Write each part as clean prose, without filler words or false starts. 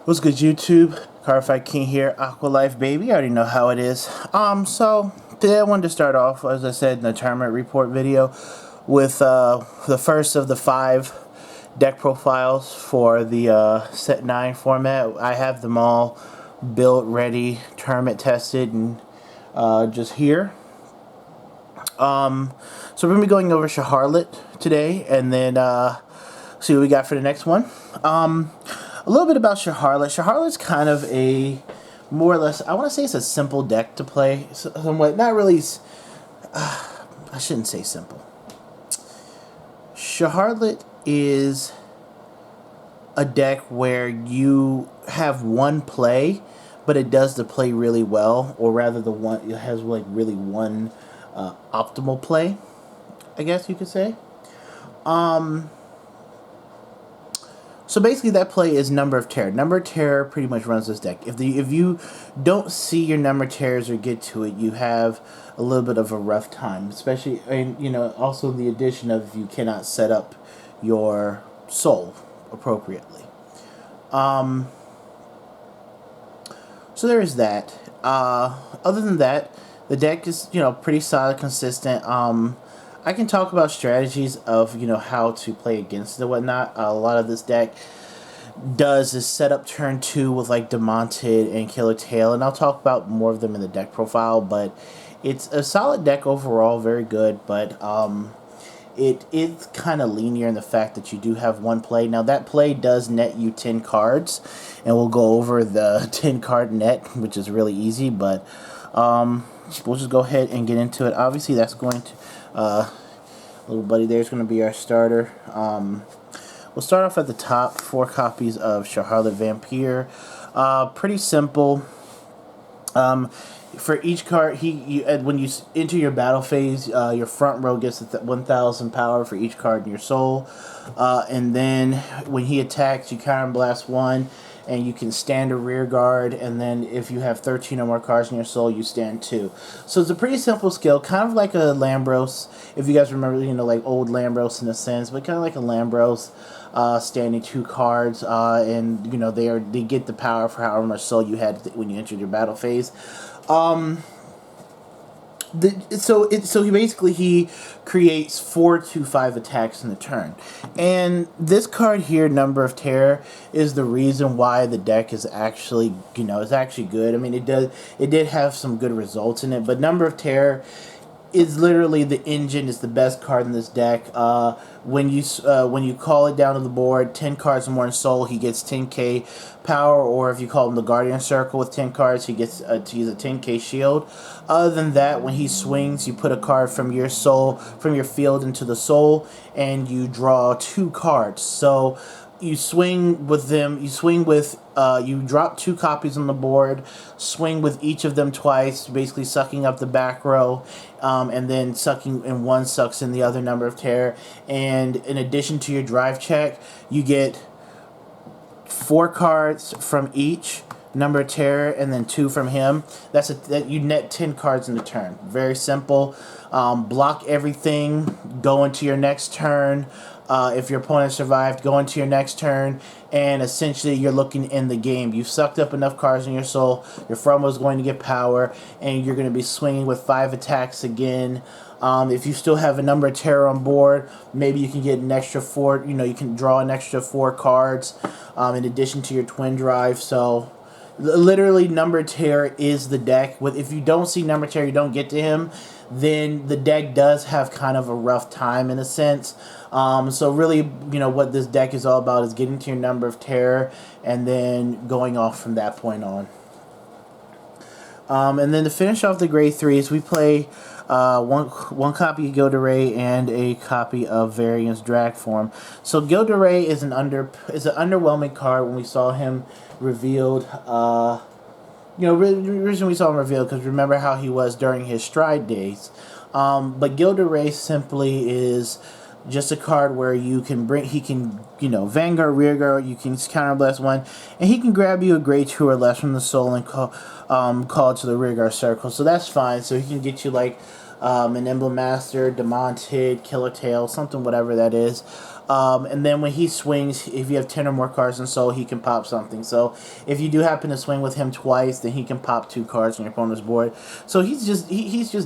What's good, YouTube? Cardfight King here, Aqua Life Baby. I already know how it is. So today I wanted to start off, as I said in the tournament report video, with the first of the 5 deck profiles for the Set 9 format. I have them all built, ready, tournament tested, and just here. So we're going to be going over Scharhrot today, and then see what we got for the next one. A little bit about Scharhrot. Scharhrot's kind of a, more or less, I want to say it's a simple deck to play. Somewhat, not really, I shouldn't say simple. Scharhrot is a deck where you have one play, but it does the play really well, or rather it has like really one optimal play, I guess you could say. So basically that play is Number of Terror. Number of Terror pretty much runs this deck. If you don't see your Number of Terrors or get to it, you have a little bit of a rough time. Especially, and also the addition of if you cannot set up your soul appropriately. So there is that. Other than that, the deck is, pretty solid, consistent. I can talk about strategies of, how to play against it and whatnot. A lot of this deck does is set up turn 2 with like Demonted and Killer Tail, and I'll talk about more of them in the deck profile, but it's a solid deck overall, very good, but it is kind of linear in the fact that you do have one play. Now that play does net you 10 cards, and we'll go over the 10 card net, which is really easy, but we'll just go ahead and get into it. Obviously that's going to little buddy there's going to be our starter. We'll start off at the top. 4 copies of Scharhrot Vampir. Pretty simple. For each card, when you enter your battle phase, your front row gets 1,000 power for each card in your soul. And then when he attacks, you counter blast 1, and you can stand a rear guard, and then if you have 13 or more cards in your soul, you stand 2. So it's a pretty simple skill, kind of like a Lambros, if you guys remember, like old Lambros in a sense, but kind of like a Lambros, standing 2 cards, and they get the power for however much soul you had when you entered your battle phase. So he creates 4 to 5 attacks in the turn, and this card here, Number of Terror, is the reason why the deck is actually good. I mean, it did have some good results in it, but Number of Terror is literally the engine. It's the best card in this deck. When you call it down to the board, 10 cards or more in soul, he gets 10k power, or if you call him the Guardian Circle with 10 cards, he gets to use a 10k shield. Other than that, when he swings, you put a card from your soul, from your field into the soul, and you draw 2 cards. So you swing with them, you drop 2 copies on the board, swing with each of them twice, basically sucking up the back row, and then sucking, and one sucks in the other Number of Terror. And in addition to your drive check, you get 4 cards from each Number of Terror, and then 2 from him. That you net 10 cards in the turn. Very simple. Block everything, go into your next turn. If your opponent survived, go into your next turn, and essentially you're looking in the game. You've sucked up enough cards in your soul, your front row is going to get power, and you're going to be swinging with 5 attacks again. If you still have a Number of Terror on board, maybe you can get an extra 4, you can draw an extra 4 cards in addition to your twin drive. So literally Number of Terror is the deck. If you don't see Number of Terror, you don't get to him, then the deck does have kind of a rough time in a sense. So really, what this deck is all about is getting to your Number of Terror and then going off from that point on. And then to finish off the grade 3s, we play one copy of Gilderay and a copy of Variance Drag Form. So Gilderay is an underwhelming card when we saw him revealed. The reason we saw him revealed because remember how he was during his Stride days. But Gilderay simply is just a card where he can Vanguard, Rearguard, you can counterblast 1, and he can grab you a grade 2 or less from the soul and call it to the Rearguard circle. So that's fine. So he can get you like an Emblem Master, Demonted, Killer Tail, something whatever that is. And then when he swings, if you have 10 or more cards in soul, he can pop something. So if you do happen to swing with him twice, then he can pop 2 cards on your opponent's board. So he's just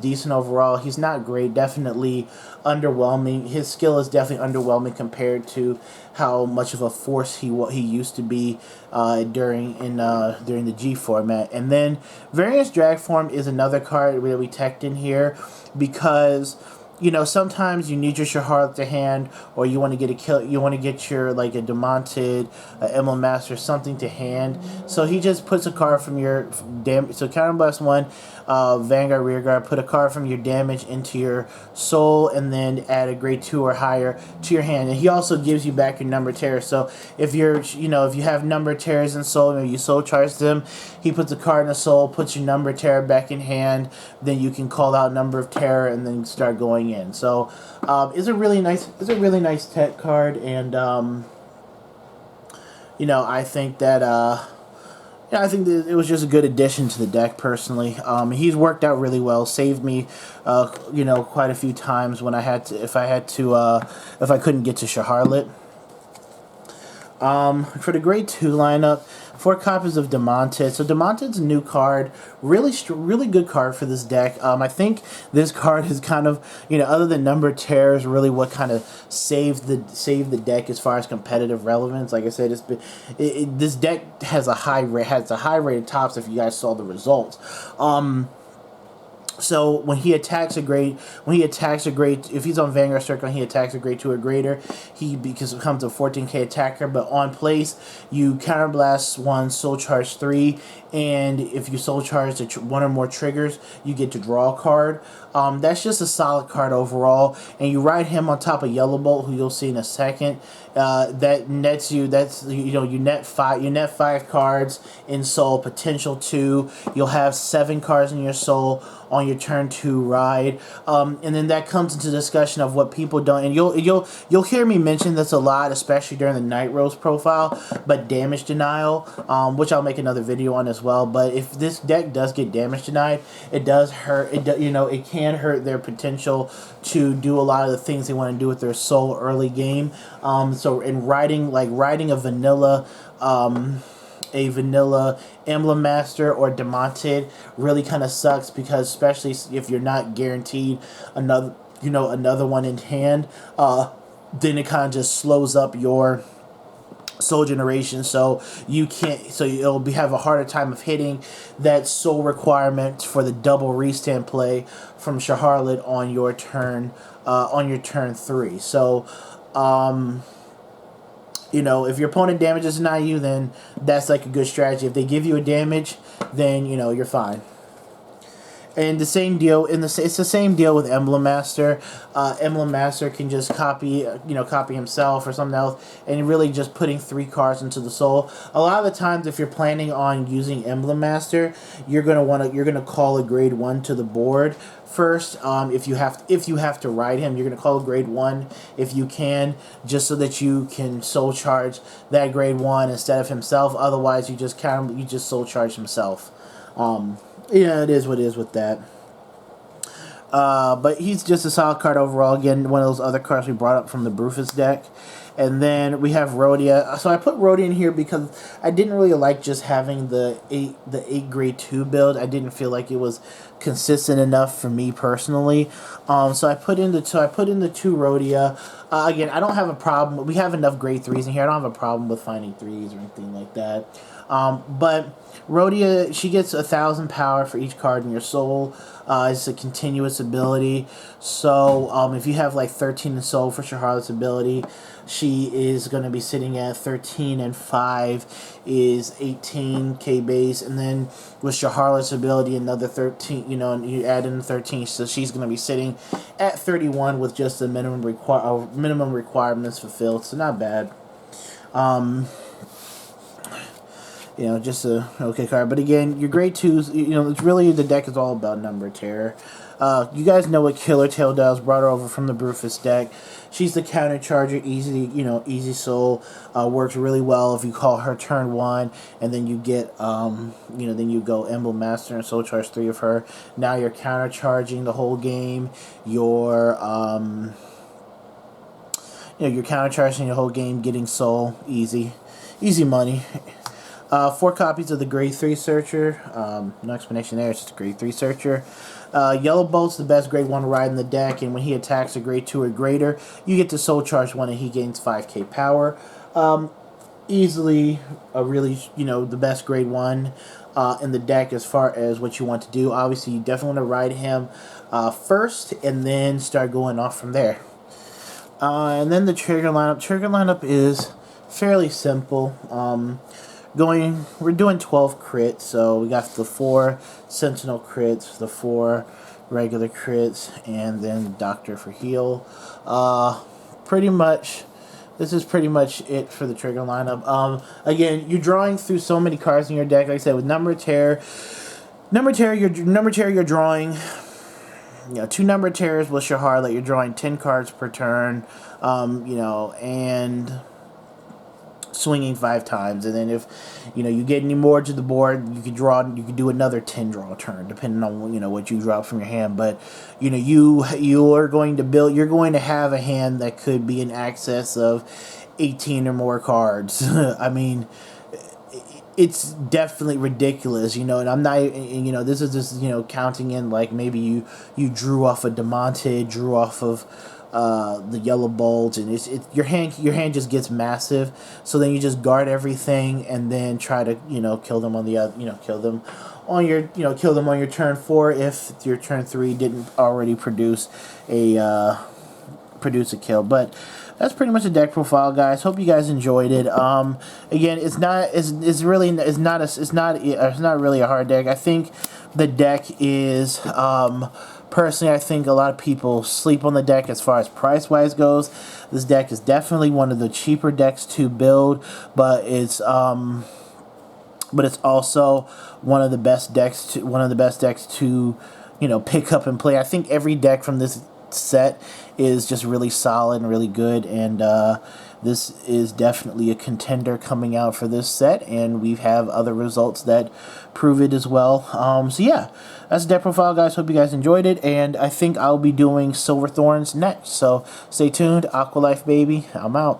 decent overall. He's not great, definitely underwhelming. His skill is definitely underwhelming compared to how much of a force he used to be during the G format. And then Variance Drag Form is another card that we teched in here because, you know, sometimes you need your Scharhrot to hand, or you want to get a kill. You want to get your like a Demonted, Emblem Master, something to hand. So he just puts a card from your damage. So counterblast 1, Vanguard, Rearguard. Put a card from your damage into your soul, and then add a grade 2 or higher to your hand. And he also gives you back your number terrors. So if you're, you know, if you have number terrors in soul, maybe you soul charge them, he puts a card in the soul, puts your number terror back in hand. Then you can call out number of terror and then start going in. So it's a really nice tech card, and you know, I think that yeah, I think that it was just a good addition to the deck personally. He's worked out really well, saved me you know, quite a few times when I had to if I couldn't get to Scharhrot. For the grade 2 lineup, 4 copies of Demonted. So Demonted's a new card, really good card for this deck. I think this card is kind of, you know, other than number terrors, really what kind of saved the deck as far as competitive relevance. Like I said, this deck has a high rate of tops. If you guys saw the results. So when he attacks a grade, if he's on Vanguard Circle and he attacks a grade 2 or greater, he becomes a 14k attacker. But on place, you counterblast 1, soul charge 3, and if you soul charge 1 or more triggers, you get to draw a card. That's just a solid card overall. And you ride him on top of Yellow Bolt, who you'll see in a second. That nets you. That's, you know, you net 5 cards in soul, potential 2. You'll have 7 cards in your soul on your turn 2 ride, and then that comes into discussion of what people don't. And you'll hear me mention this a lot, especially during the Night Rose profile. But damage denial, which I'll make another video on as well. But if this deck does get damage denied, it does hurt. You know, it can hurt their potential to do a lot of the things they want to do with their soul early game. So in riding a vanilla. A vanilla Emblem Master or Demonted really kind of sucks, because especially if you're not guaranteed another one in hand, then it kind of just slows up your soul generation, so you can't. So have a harder time of hitting that soul requirement for the double restand play from Scharhrot on your turn 3. So. You know, if your opponent damages not you, then that's like a good strategy. If they give you a damage, then, you know, you're fine. And the same deal it's the same deal with Emblem Master. Emblem Master can just copy himself or something else, and really just putting 3 cards into the soul. A lot of the times, if you're planning on using Emblem Master, you're gonna call a grade 1 to the board first. If you have to ride him, you're gonna call a grade 1 if you can, just so that you can soul charge that grade 1 instead of himself. Otherwise, you just soul charge himself. Yeah, it is what it is with that. But he's just a solid card overall. Again, one of those other cards we brought up from the Brufus deck. And then we have Rhodia. So I put Rhodia in here because I didn't really like just having the 8 grade 2 build. I didn't feel like it was consistent enough for me personally. So I put in the 2 Rhodia. Again, I don't have a problem. We have enough grade 3s in here. I don't have a problem with finding 3s or anything like that. But Rhodia, she gets 1,000 power for each card in your soul. It's a continuous ability. So if you have like 13 in soul for Scharhrot's ability, she is going to be sitting at 13, and 5 is 18k base. And then with Scharhrot's ability, another 13, you know, and you add in 13, so she's going to be sitting at 31 with just the minimum requirements fulfilled. So not bad. You know, just a okay card. But again, your grade 2s, you know, it's really, the deck is all about number terror. You guys know what Killer Tail does. Brought her over from the Brufus deck. She's the counter charger, easy soul. Works really well if you call her turn 1, and then you get, then you go Emblem Master and soul charge 3 of her. Now you're counter charging the whole game. You're, you're countercharging your whole game, getting soul, easy money. 4 copies of the grade 3 searcher. No explanation there, it's just a grade 3 searcher. Yellow Bolt's the best grade 1 to ride in the deck, and when he attacks a grade 2 or greater, you get to soul charge 1 and he gains 5k power. Easily a really, the best grade 1 in the deck as far as what you want to do. Obviously, you definitely want to ride him first and then start going off from there. And then the trigger lineup. Trigger lineup is fairly simple. We're doing 12 crits, so we got the 4 Sentinel crits, the 4 regular crits, and then Doctor for heal. This is pretty much it for the trigger lineup. Again, you're drawing through so many cards in your deck. Like I said, with Number of Terror, you're drawing 2 Number of Terrors with Scharhrot. You're drawing 10 cards per turn, and swinging 5 times, and then if you get any more to the board, you could do another 10 draw turn depending on what you drop from your hand. But you're going to have a hand that could be in excess of 18 or more cards. I mean, it's definitely ridiculous, and I'm not, this is just counting in like maybe you drew off a Demonted, drew off of the Yellow Bolt, and your hand just gets massive. So then you just guard everything and then try to kill them on the kill them on your turn 4 if your turn 3 didn't already produce a kill. But that's pretty much the deck profile, guys. Hope you guys enjoyed it. Again, it's not really a hard deck. I think the deck is personally, I think a lot of people sleep on the deck as far as price-wise goes. This deck is definitely one of the cheaper decks to build, but it's also one of the best decks to pick up and play. I think every deck from this set is just really solid and really good, and this is definitely a contender coming out for this set, and we have other results that prove it as well. So yeah, that's the deck profile, guys. Hope you guys enjoyed it, and I think I'll be doing Silver Thorns next, so stay tuned. Aqua Life Baby, I'm out.